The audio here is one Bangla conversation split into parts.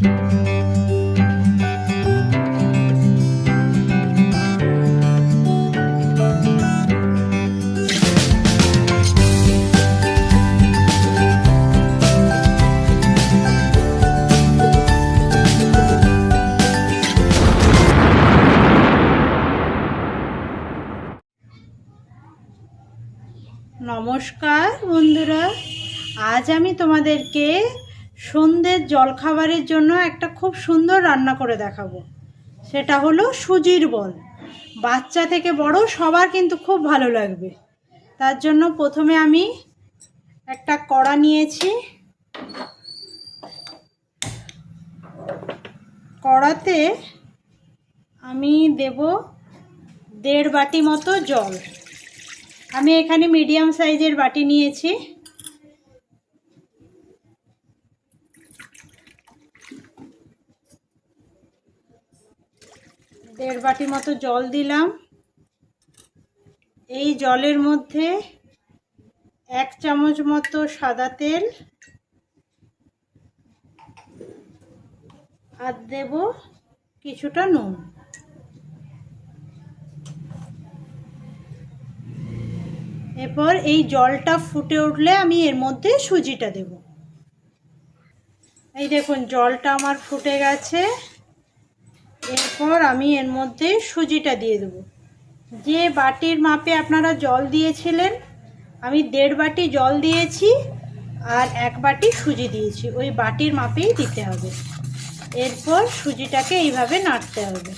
নমস্কার বন্ধুরা, আজ আমি তোমাদেরকে সন্ধ্যের জলখাবারের জন্য একটা খুব সুন্দর রান্না করে দেখাবো। সেটা হলো সুজির বল। বাচ্চা থেকে বড় সবার কিন্তু খুব ভালো লাগবে। তার জন্য প্রথমে আমি একটা কড়া নিয়েছি। কড়াতে আমি দেব 1.5 বাটি মতো জল। আমি এখানে মিডিয়াম সাইজের বাটি নিয়েছি। দেড় বাটি মতো জল দিলাম। এই জলের মধ্যে 1 চামচ মতো সাদা তেল আর দেব কিছুটা নুন। এরপর এই জলটা ফুটে উঠলে আমি এর মধ্যে সুজিটা দেব। এই দেখুন জলটা আমার ফুটে গেছে। এরপর আমি এর মধ্যে সুজিটা দিয়ে দেব। যে বাটির মাপে আপনারা জল দিয়েছিলেন, আমি 1.5 বাটি জল দিয়েছি আর 1 বাটি সুজি দিয়েছি। ওই বাটির মাপেই দিতে হবে। এরপর সুজিটাকে এইভাবে নাড়তে হবে,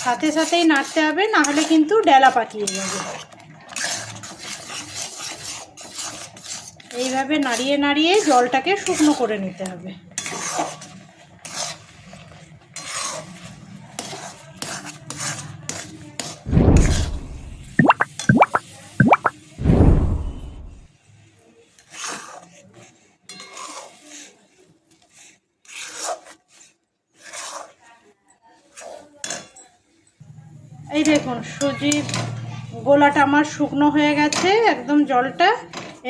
সাথে সাথেই নাড়তে হবে, না হলে কিন্তু ডেলা পাকিয়ে যাবে। এইভাবে নাড়িয়ে নাড়িয়ে জলটাকে শুকনো করে নিতে হবে। এই দেখুন সুজির গোলাটা আমার শুকনো হয়ে গেছে একদম জলটা।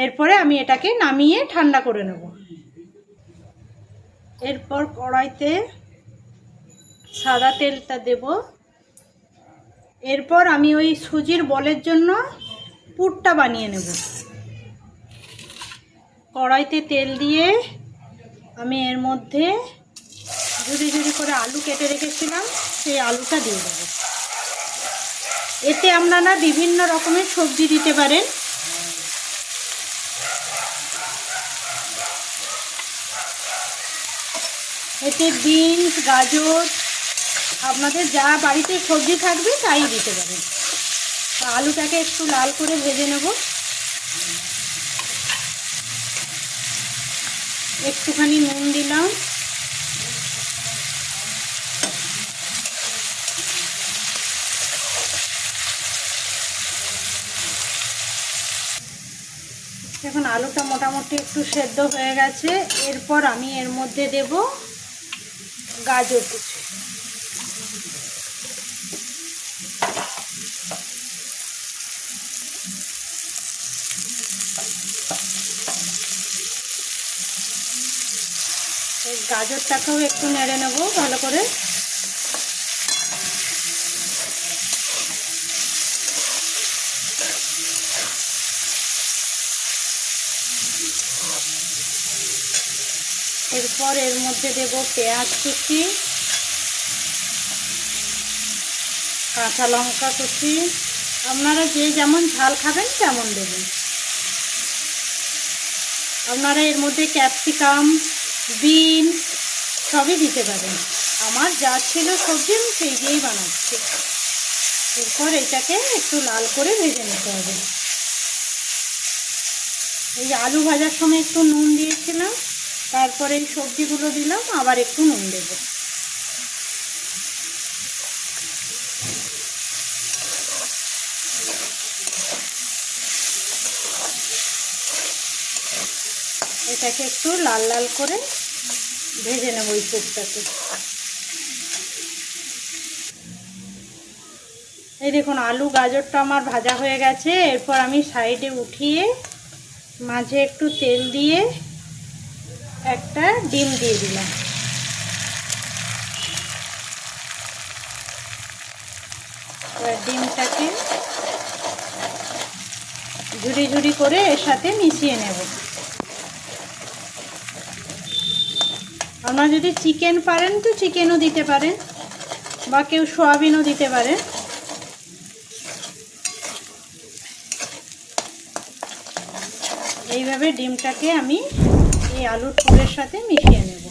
এরপরে আমি এটাকে নামিয়ে ঠান্ডা করে নেব। এরপর কড়াইতে সাদা তেলটা দেব। এরপর আমি ওই সুজির বলের জন্য পুরটা বানিয়ে নেব। কড়াইতে তেল দিয়ে আমি এর মধ্যে ঝুড়ি ঝুড়ি করে আলু কেটে রেখেছিলাম, সেই আলুটা দিয়ে দেবো। এতে আপনারা বিভিন্ন রকমের সবজি দিতে পারেন। এতে বিনস, গাজর, আপনাদের যা বাড়িতে সবজি থাকবে তাই দিতে পারেন। আলুটাকে একটু লাল করে ভেজে নেব। একটুখানি নুন দিলাম। এখন আলুটা মোটামুটি একটু সেদ্ধ হয়ে গেছে। এরপর আমি এর মধ্যে দেব গাজর কুচি। এই গাজরটাকেও একটু নেড়ে নেব ভালো করে। এরপর এর মধ্যে দেব পেঁয়াজ কুচি, কাঁচা লঙ্কা কুচি। আপনারা যে যেমন ঝাল খাবেন তেমন দেবেন। আপনারা এর মধ্যে ক্যাপসিকাম, বিনস সবই দিতে পারেন। আমার যা ছিল সবজি আমি সেই দিয়েই বানাচ্ছি। এরপর এটাকে একটু লাল করে ভেজে নিতে হবে। এই আলু ভাজার সময় একটু নুন দিয়েছিলাম, তারপরে এই সবজিগুলো দিলাম, আবার একটু নুন দেব। এটাকে একটু লাল লাল করে ভেজে নেব ওই স্যুপটাকে। এই দেখুন আলু গাজরটা আমার ভাজা হয়ে গেছে। এরপর আমি সাইডে উঠিয়ে মাঝে একটু তেল দিয়ে একটা ডিম দিয়ে দিলাম। এবার ডিমটাকে ঝুড়ি ঝুড়ি করে এর সাথে মিশিয়ে নেব। আপনারা যদি চিকেন পারেন তো চিকেনও দিতে পারেন, বা কেউ সয়াবিনও দিতে পারেন। এইভাবে ডিমটাকে আমি এই আলুর পুরের সাথে মিশিয়ে নেব।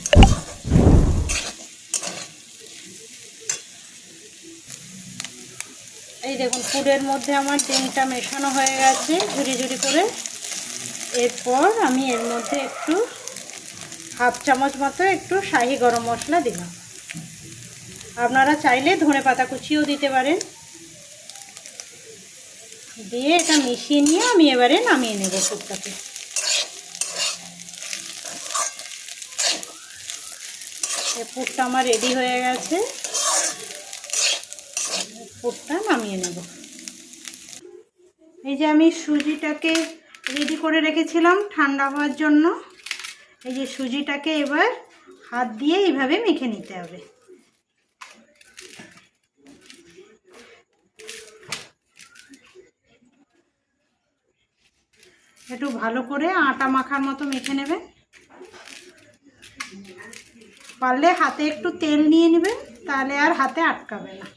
এই দেখুন পুরের মধ্যে আমার ডিমটা মেশানো হয়ে গেছে ঝুড়ি ঝুড়ি করে। এরপর আমি এর মধ্যে একটু হাফ চামচ মতো একটু শাহি গরম মশলা দিলাম। আপনারা চাইলে ধনেপাতা কুচিও দিতে পারেন। দিয়ে এটা মিশিয়ে নিয়ে আমি এবারে নামিয়ে নেব পুরটাকে। এই পুরটা আমার রেডি হয়ে গেছে, পুরটা নামিয়ে নেব। এই যে আমি সুজিটাকে রেডি করে রেখেছিলাম ঠান্ডা হওয়ার জন্য। এই যে সুজিটাকে এবার হাত দিয়ে এইভাবে মেখে নিতে হবে। একটু ভালো করে আটা মাখার মতো মেখে নেবেন। পারলে হাতে একটু তেল নিয়ে নেবেন, তাহলে আর হাতে আটকাবে না।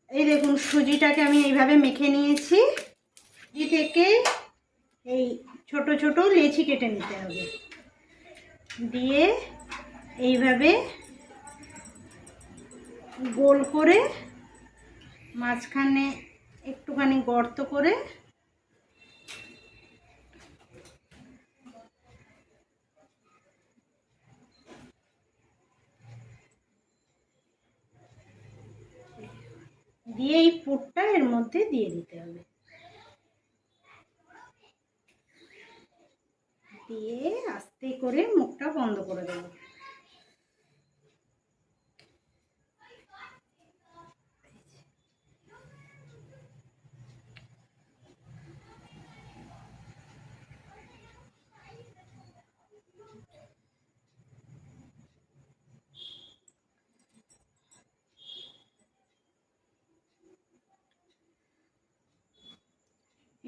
এই দেখুন সুজিটাকে আমি এইভাবে মেখে নিয়েছি। সুজি থেকে এই ছোট ছোট লেচি কেটে নিতে হবে। দিয়ে এইভাবে গোল করে মাঝখানে একটুখানি গর্ত করে দিয়ে এই পুরটা এর মধ্যে দিয়ে দিতে হবে। দিয়ে আস্তে করে মুখটা বন্ধ করে দেবো।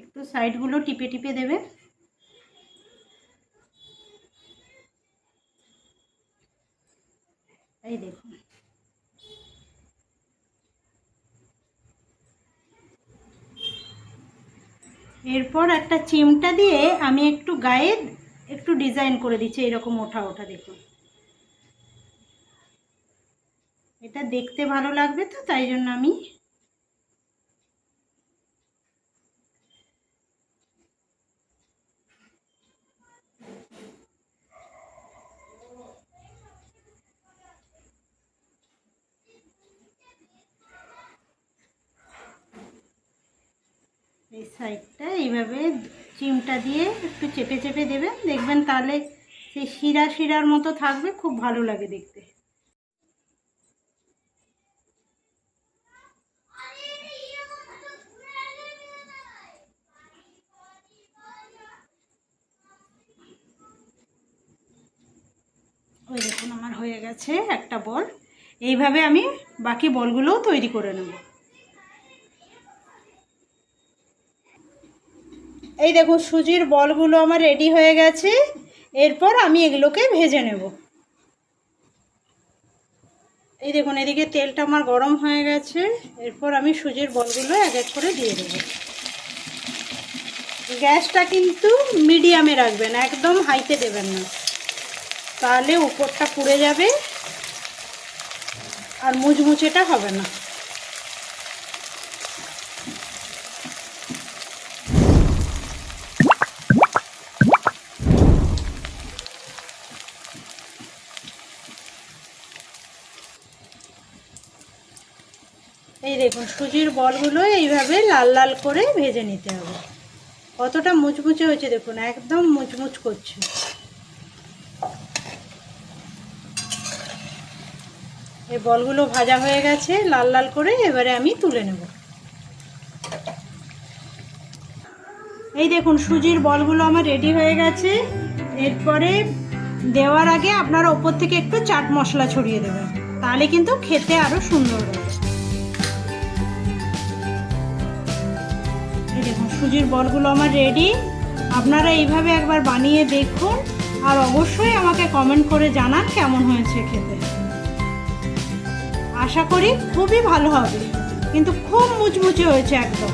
একটু সাইডগুলো টিপে টিপে দেবে। এই দেখুন এরপর একটা চিমটা দিয়ে আমি একটু গায়ে একটু ডিজাইন করে দিচ্ছি, এরকম ওঠা ওঠা। দেখুন এটা দেখতে ভালো লাগবে তো, তাই জন্য আমি এই সাইডটা এইভাবে চিমটা দিয়ে একটু চেপে চেপে দেবেন। দেখবেন তাহলে সেই শিরা শিরার মতো থাকবে, খুব ভালো লাগে দেখতে। ওই দেখুন আমার হয়ে গেছে একটা বল। এইভাবে আমি বাকি বলগুলোও তৈরি করে নেব। এই দেখুন সুজির বলগুলো আমার রেডি হয়ে গেছে। এরপর আমি এগুলোকে ভেজে নেব। এই দেখুন এদিকে তেলটা আমার গরম হয়ে গেছে। এরপর আমি সুজির বলগুলো এক এক করে দিয়ে দেব। গ্যাসটা কিন্তু মিডিয়ামে রাখবেন, একদম হাইতে দেবেন না, তাহলে উপরটা পুড়ে যাবে আর মুচমুচেটা হবে না। এই দেখুন সুজির বলগুলো এইভাবে লাল লাল করে ভেজে নিতে হবে। কতটা মুচমুচে হয়েছে দেখুন, একদম মুচমুচ করছে। এই বলগুলো ভাজা হয়ে গেছে লাল লাল করে, এবারে আমি তুলে নেব। এই দেখুন সুজির বলগুলো আমার রেডি হয়ে গেছে। এরপরে দেওয়ার আগে আপনারা ওপর থেকে একটু চাট মশলা ছড়িয়ে দেবেন, তাহলে কিন্তু খেতে আরো সুন্দর হবে। এই দেখুন সুজির বলগুলো আমার রেডি। আপনারা এইভাবে একবার বানিয়ে দেখুন, আর অবশ্যই আমাকে কমেন্ট করে জানান কেমন হয়েছে খেতে। আশা করি খুবই ভালো হবে, কিন্তু খুব মুচমুচে হয়েছে একদম।